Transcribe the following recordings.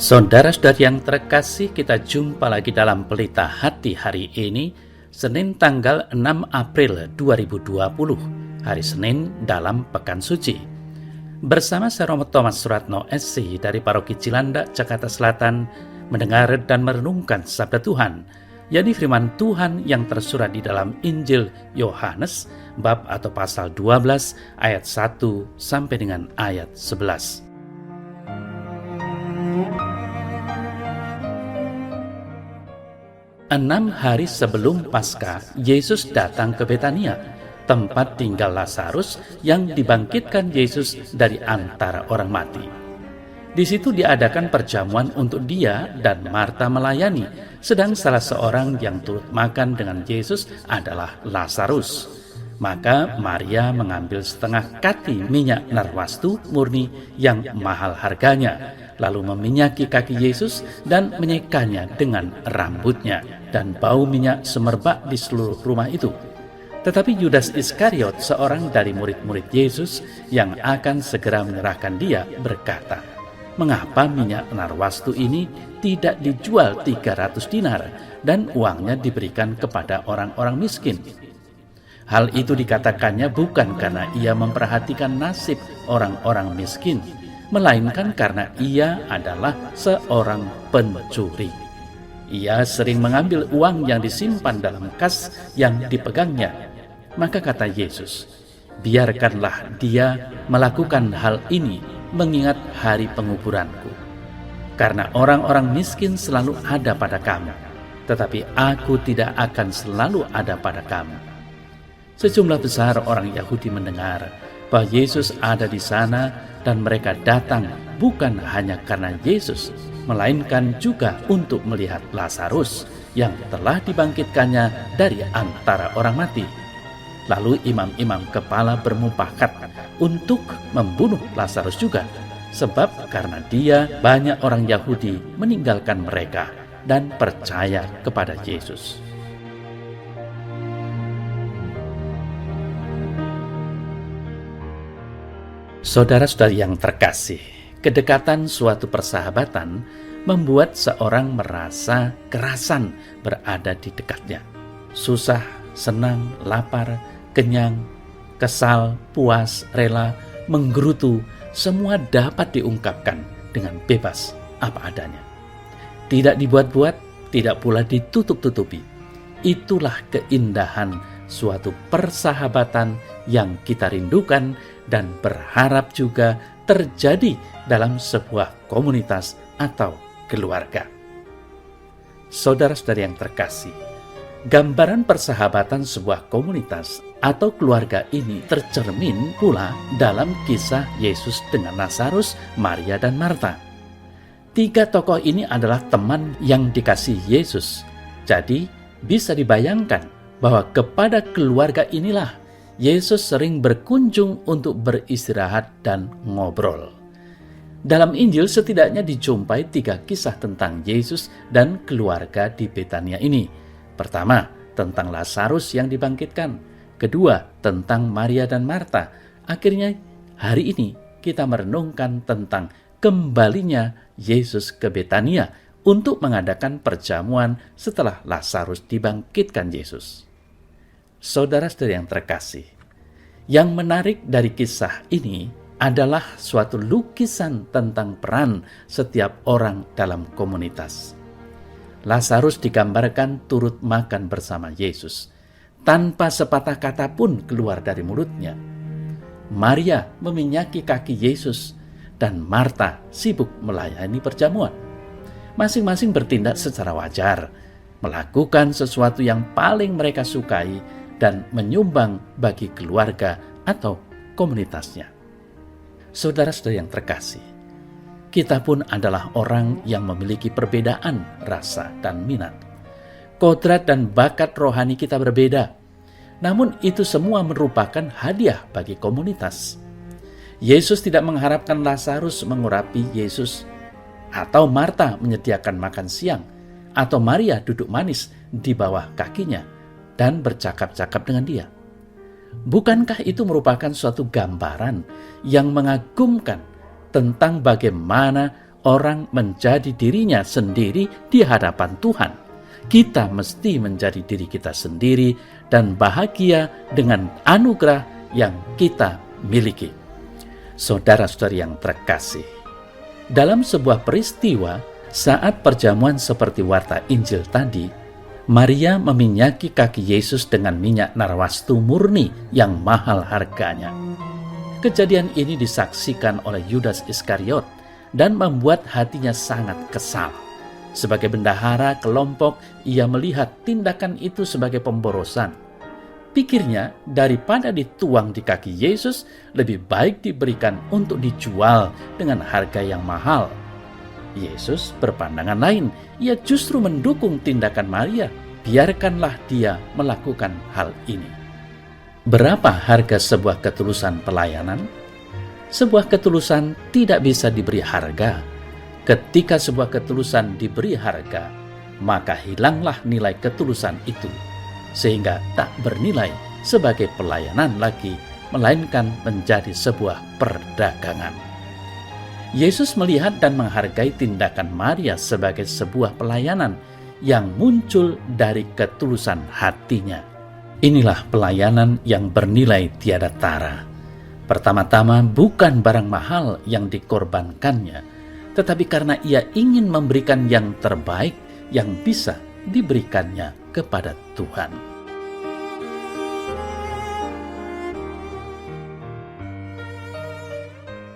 Saudara-saudari yang terkasih, kita jumpa lagi dalam Pelita Hati hari ini, Senin tanggal 6 April 2020, hari Senin dalam Pekan Suci. Bersama saya Romo Thomas Suratno SC dari Paroki Cilandak, Jakarta Selatan, mendengar dan merenungkan sabda Tuhan, yakni firman Tuhan yang tersurat di dalam Injil Yohanes, bab atau pasal 12, ayat 1 sampai dengan ayat 11. Enam hari sebelum Paskah, Yesus datang ke Betania, tempat tinggal Lazarus yang dibangkitkan Yesus dari antara orang mati. Di situ diadakan perjamuan untuk dia dan Marta melayani, sedang salah seorang yang turut makan dengan Yesus adalah Lazarus. Maka Maria mengambil setengah kati minyak narwastu murni yang mahal harganya, lalu meminyaki kaki Yesus dan menyekanya dengan rambutnya, dan bau minyak semerbak di seluruh rumah itu. Tetapi Yudas Iskariot, seorang dari murid-murid Yesus yang akan segera menyerahkan dia, berkata, "Mengapa minyak narwastu ini tidak dijual 300 dinar dan uangnya diberikan kepada orang-orang miskin?" Hal itu dikatakannya bukan karena ia memperhatikan nasib orang-orang miskin, melainkan karena ia adalah seorang pencuri. Ia sering mengambil uang yang disimpan dalam kas yang dipegangnya. Maka kata Yesus, "Biarkanlah dia melakukan hal ini mengingat hari penguburanku. Karena orang-orang miskin selalu ada pada kamu, tetapi aku tidak akan selalu ada pada kamu." Sejumlah besar orang Yahudi mendengar bahwa Yesus ada di sana, dan mereka datang bukan hanya karena Yesus, melainkan juga untuk melihat Lazarus yang telah dibangkitkannya dari antara orang mati. Lalu imam-imam kepala bermufakat untuk membunuh Lazarus juga, sebab karena dia banyak orang Yahudi meninggalkan mereka dan percaya kepada Yesus. Saudara-saudari yang terkasih, kedekatan suatu persahabatan membuat seorang merasa kerasan berada di dekatnya. Susah, senang, lapar, kenyang, kesal, puas, rela, menggerutu, semua dapat diungkapkan dengan bebas apa adanya. Tidak dibuat-buat, tidak pula ditutup-tutupi. Itulah keindahan suatu persahabatan yang kita rindukan dan berharap juga terjadi dalam sebuah komunitas atau keluarga. Saudara-saudari yang terkasih, gambaran persahabatan sebuah komunitas atau keluarga ini tercermin pula dalam kisah Yesus dengan Lazarus, Maria, dan Marta. Tiga tokoh ini adalah teman yang dikasihi Yesus. Jadi bisa dibayangkan bahwa kepada keluarga inilah Yesus sering berkunjung untuk beristirahat dan ngobrol. Dalam Injil setidaknya dijumpai 3 kisah tentang Yesus dan keluarga di Betania ini. Pertama, tentang Lazarus yang dibangkitkan. Kedua, tentang Maria dan Marta. Akhirnya hari ini kita merenungkan tentang kembalinya Yesus ke Betania untuk mengadakan perjamuan setelah Lazarus dibangkitkan Yesus. Saudara-saudari yang terkasih, yang menarik dari kisah ini adalah suatu lukisan tentang peran setiap orang dalam komunitas. Lazarus digambarkan turut makan bersama Yesus, tanpa sepatah kata pun keluar dari mulutnya. Maria meminyaki kaki Yesus, dan Marta sibuk melayani perjamuan. Masing-masing bertindak secara wajar, melakukan sesuatu yang paling mereka sukai, dan menyumbang bagi keluarga atau komunitasnya. Saudara-saudari yang terkasih, kita pun adalah orang yang memiliki perbedaan rasa dan minat. Kodrat dan bakat rohani kita berbeda, namun itu semua merupakan hadiah bagi komunitas. Yesus tidak mengharapkan Lazarus mengurapi Yesus, atau Marta menyediakan makan siang, atau Maria duduk manis di bawah kakinya dan bercakap-cakap dengan dia. Bukankah itu merupakan suatu gambaran yang mengagumkan tentang bagaimana orang menjadi dirinya sendiri di hadapan Tuhan. Kita mesti menjadi diri kita sendiri dan bahagia dengan anugerah yang kita miliki. Saudara-saudari yang terkasih, dalam sebuah peristiwa saat perjamuan seperti warta Injil tadi, Maria meminyaki kaki Yesus dengan minyak narwastu murni yang mahal harganya. Kejadian ini disaksikan oleh Yudas Iskariot dan membuat hatinya sangat kesal. Sebagai bendahara kelompok, ia melihat tindakan itu sebagai pemborosan. Pikirnya, daripada dituang di kaki Yesus, lebih baik diberikan untuk dijual dengan harga yang mahal. Yesus berpandangan lain. Ia justru mendukung tindakan Maria. Biarkanlah dia melakukan hal ini. Berapa harga sebuah ketulusan pelayanan? Sebuah ketulusan tidak bisa diberi harga. Ketika sebuah ketulusan diberi harga, maka hilanglah nilai ketulusan itu, sehingga tak bernilai sebagai pelayanan lagi, melainkan menjadi sebuah perdagangan. Yesus melihat dan menghargai tindakan Maria sebagai sebuah pelayanan yang muncul dari ketulusan hatinya. Inilah pelayanan yang bernilai tiada tara. Pertama-tama bukan barang mahal yang dikorbankannya, tetapi karena ia ingin memberikan yang terbaik yang bisa diberikannya kepada Tuhan.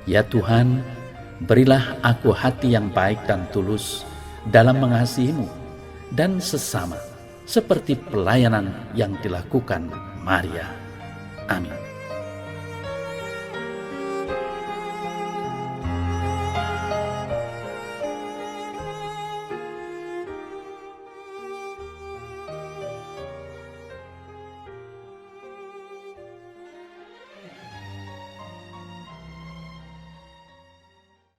Ya Tuhan, berilah aku hati yang baik dan tulus dalam mengasihi-Mu dan sesama, seperti pelayanan yang dilakukan Maria. Amin.